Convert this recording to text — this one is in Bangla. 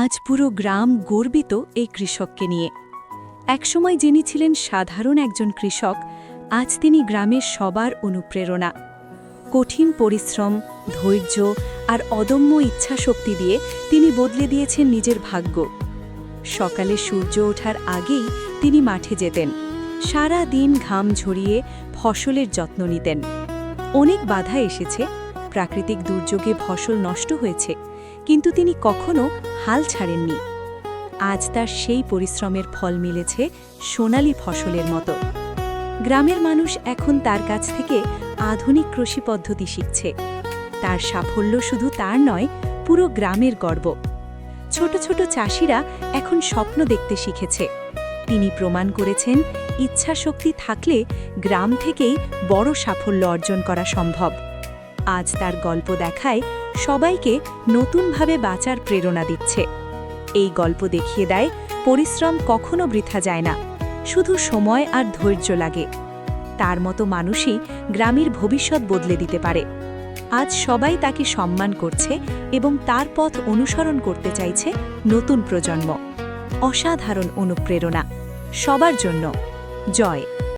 আজ পুরো গ্রাম গর্বিত এই কৃষককে নিয়ে। একসময় যিনি ছিলেন সাধারণ একজন কৃষক, আজ তিনি গ্রামের সবার অনুপ্রেরণা। কঠিন পরিশ্রম, ধৈর্য আর অদম্য ইচ্ছাশক্তি দিয়ে তিনি বদলে দিয়েছেন নিজের ভাগ্য। সকালে সূর্য ওঠার আগেই তিনি মাঠে যেতেন, সারা দিন ঘাম ঝরিয়ে ফসলের যত্ন নিতেন। অনেক বাধা এসেছে, প্রাকৃতিক দুর্যোগে ফসল নষ্ট হয়েছে, কিন্তু তিনি কখনো হাল ছাড়েননি। আজ তার সেই পরিশ্রমের ফল মিলেছে সোনালী ফসলের মতো। গ্রামের মানুষ এখন তার কাছ থেকে আধুনিক কৃষি পদ্ধতি শিখছে। তার সাফল্য শুধু তার নয়, পুরো গ্রামের গর্ব। ছোট ছোট চাষিরা এখন স্বপ্ন দেখতে শিখেছে। তিনি প্রমাণ করেছেন, ইচ্ছাশক্তি থাকলে গ্রাম থেকেই বড় সাফল্য অর্জন করা সম্ভব। আজ তার গল্প দেখায় সবাইকে নতুনভাবে বাঁচার প্রেরণা দিচ্ছে। এই গল্প দেখিয়ে দেয়, পরিশ্রম কখনো বৃথা যায় না, শুধু সময় আর ধৈর্য লাগে। তার মতো মানুষই গ্রামের ভবিষ্যৎ বদলে দিতে পারে। আজ সবাই তাকে সম্মান করছে এবং তার পথ অনুসরণ করতে চাইছে নতুন প্রজন্ম। অসাধারণ অনুপ্রেরণা সবার জন্য। জয়।